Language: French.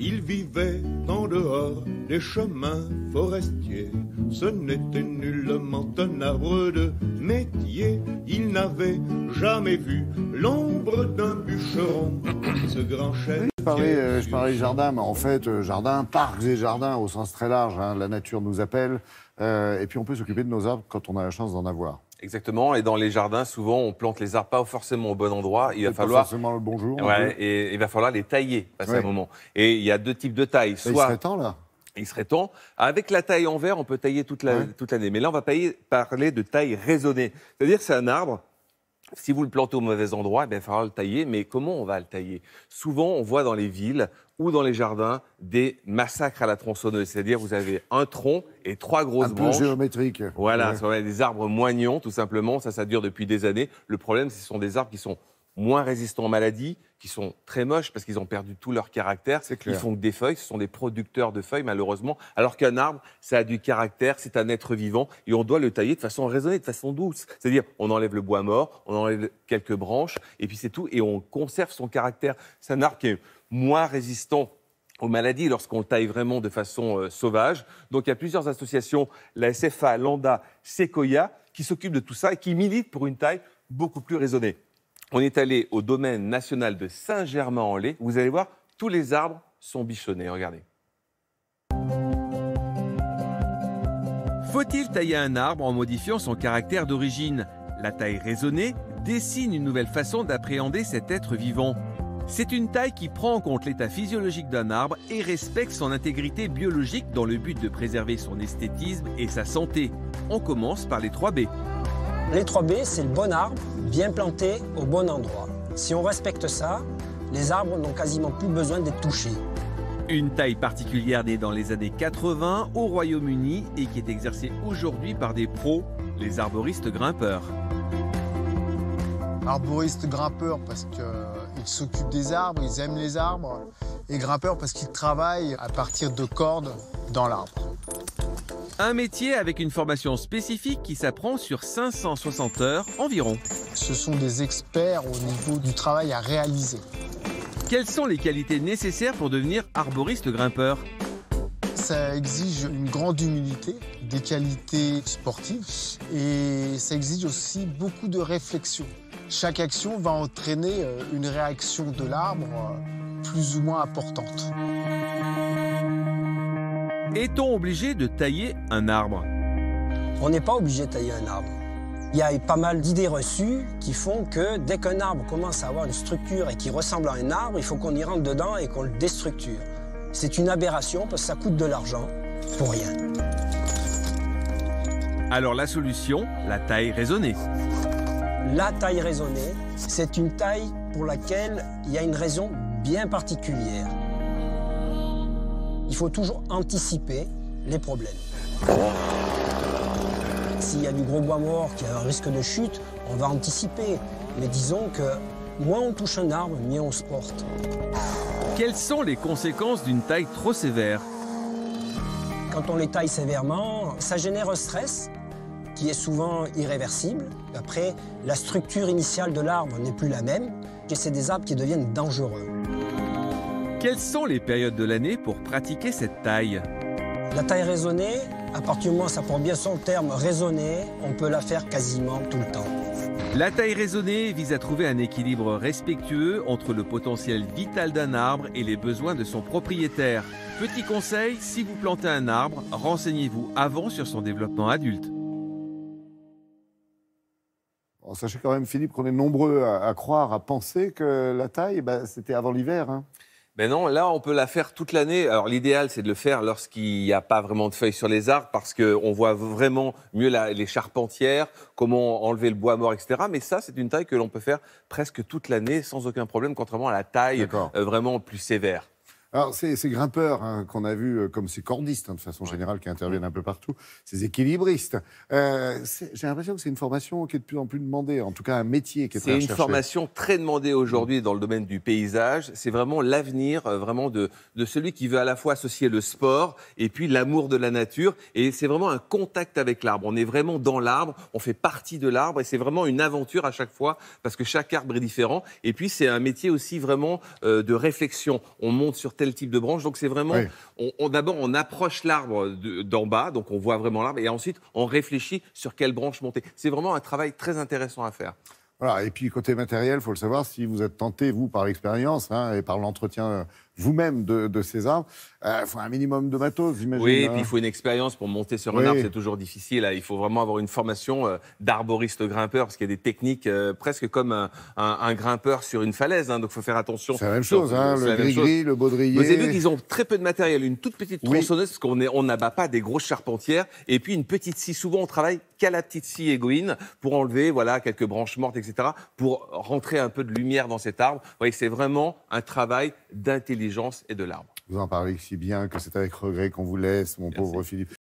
il vivait en dehors des chemins forestiers. Ce n'était nullement un arbre de métier. Il n'avait jamais vu l'ombre d'un bûcheron. Ce grand chêne... Je parlais jardin, mais en fait, jardin, parcs et jardins au sens très large. Hein, la nature nous appelle. Et puis on peut s'occuper de nos arbres quand on a la chance d'en avoir. Exactement, et dans les jardins, souvent, on plante les arbres pas forcément au bon endroit. Il va falloir pas forcément le bon jour. Ouais, et il va falloir les tailler à un moment. Et il y a deux types de tailles. Soit... Il serait temps, là. Il serait temps. Avec la taille en verre, on peut tailler toute l'année. Mais là, on va parler de taille raisonnée. C'est-à-dire que c'est un arbre. Si vous le plantez au mauvais endroit, il va falloir le tailler. Mais comment on va le tailler? Souvent, on voit dans les villes ou dans les jardins des massacres à la tronçonneuse. C'est-à-dire vous avez un tronc et 3 grosses branches. Un peu géométrique. Voilà, des arbres moignons, tout simplement. Ça dure depuis des années. Le problème, ce sont des arbres qui sont moins résistants aux maladies, qui sont très moches parce qu'ils ont perdu tout leur caractère. Ils font que des feuilles, ce sont des producteurs de feuilles malheureusement. Alors qu'un arbre, ça a du caractère, c'est un être vivant et on doit le tailler de façon raisonnée, de façon douce. C'est-à-dire, on enlève le bois mort, on enlève quelques branches et puis c'est tout et on conserve son caractère. C'est un arbre qui est moins résistant aux maladies lorsqu'on le taille vraiment de façon sauvage. Donc il y a plusieurs associations, la SFA, Landa, Sequoia, qui s'occupent de tout ça et qui militent pour une taille beaucoup plus raisonnée. On est allé au domaine national de Saint-Germain-en-Laye. Vous allez voir, tous les arbres sont bichonnés. Regardez. Faut-il tailler un arbre en modifiant son caractère d'origine? La taille raisonnée dessine une nouvelle façon d'appréhender cet être vivant. C'est une taille qui prend en compte l'état physiologique d'un arbre et respecte son intégrité biologique dans le but de préserver son esthétisme et sa santé. On commence par les 3 B. Les 3 B, c'est le bon arbre, bien planté au bon endroit. Si on respecte ça, les arbres n'ont quasiment plus besoin d'être touchés. Une taille particulière née dans les années 80 au Royaume-Uni et qui est exercée aujourd'hui par des pros, les arboristes grimpeurs. Arboristes grimpeurs parce qu'ils s'occupent des arbres, ils aiment les arbres. Et grimpeurs parce qu'ils travaillent à partir de cordes dans l'arbre. Un métier avec une formation spécifique qui s'apprend sur 560 heures environ. Ce sont des experts au niveau du travail à réaliser. Quelles sont les qualités nécessaires pour devenir arboriste grimpeur? Ça exige une grande humilité, des qualités sportives et ça exige aussi beaucoup de réflexion. Chaque action va entraîner une réaction de l'arbre plus ou moins importante. Est-on obligé de tailler un arbre? On n'est pas obligé de tailler un arbre. Il y a pas mal d'idées reçues qui font que dès qu'un arbre commence à avoir une structure et qui ressemble à un arbre, il faut qu'on y rentre dedans et qu'on le déstructure. C'est une aberration parce que ça coûte de l'argent pour rien. Alors la solution, la taille raisonnée. La taille raisonnée, c'est une taille pour laquelle il y a une raison bien particulière. Il faut toujours anticiper les problèmes. S'il y a du gros bois mort qui a un risque de chute, on va anticiper. Mais disons que moins on touche un arbre, mieux on se porte. Quelles sont les conséquences d'une taille trop sévère? Quand on les taille sévèrement, ça génère un stress qui est souvent irréversible. Après, la structure initiale de l'arbre n'est plus la même et c'est des arbres qui deviennent dangereux. Quelles sont les périodes de l'année pour pratiquer cette taille? La taille raisonnée, à partir du moment où ça porte bien son terme raisonné, on peut la faire quasiment tout le temps. La taille raisonnée vise à trouver un équilibre respectueux entre le potentiel vital d'un arbre et les besoins de son propriétaire. Petit conseil, si vous plantez un arbre, renseignez-vous avant sur son développement adulte. Bon, sachez quand même, Philippe, qu'on est nombreux à croire, à penser que la taille, c'était avant l'hiver. Hein. Ben non, là, on peut la faire toute l'année. Alors, l'idéal, c'est de le faire lorsqu'il n'y a pas vraiment de feuilles sur les arbres parce qu'on voit vraiment mieux les charpentières, comment enlever le bois mort, etc. Mais ça, c'est une taille que l'on peut faire presque toute l'année sans aucun problème, contrairement à la taille vraiment plus sévère. Alors, ces grimpeurs qu'on a vus comme ces cordistes, de façon générale, qui interviennent un peu partout, ces équilibristes, j'ai l'impression que c'est une formation qui est de plus en plus demandée, en tout cas un métier qui est très recherché. C'est une formation très demandée aujourd'hui dans le domaine du paysage. C'est vraiment l'avenir vraiment de celui qui veut à la fois associer le sport et puis l'amour de la nature. Et c'est vraiment un contact avec l'arbre. On est vraiment dans l'arbre, on fait partie de l'arbre et c'est vraiment une aventure à chaque fois parce que chaque arbre est différent. Et puis, c'est un métier aussi vraiment de réflexion. On monte sur terre tel type de branche. Donc c'est vraiment, d'abord on approche l'arbre d'en bas, donc on voit vraiment l'arbre, et ensuite on réfléchit sur quelle branche monter. C'est vraiment un travail très intéressant à faire. Voilà, et puis côté matériel, il faut le savoir, si vous êtes tenté, vous, par l'expérience et par l'entretien vous-même de ces arbres, il faut un minimum de matos, j'imagine. Oui, et puis il faut une expérience pour monter sur un arbre, c'est toujours difficile. Il faut vraiment avoir une formation d'arboriste grimpeur, parce qu'il y a des techniques presque comme un grimpeur sur une falaise, donc il faut faire attention. C'est la même chose, le gris-gris, le baudrier. Vous avez vu qu'ils ont très peu de matériel, une toute petite tronçonneuse, parce qu'on n'abat pas des grosses charpentières, et puis une petite scie. Souvent, on travaille qu'à la petite scie égoïne pour enlever quelques branches mortes, etc., pour rentrer un peu de lumière dans cet arbre. Vous voyez, c'est vraiment un travail d'intelligence et de l'arbre. Vous en parlez si bien que c'est avec regret qu'on vous laisse, mon pauvre Philippe.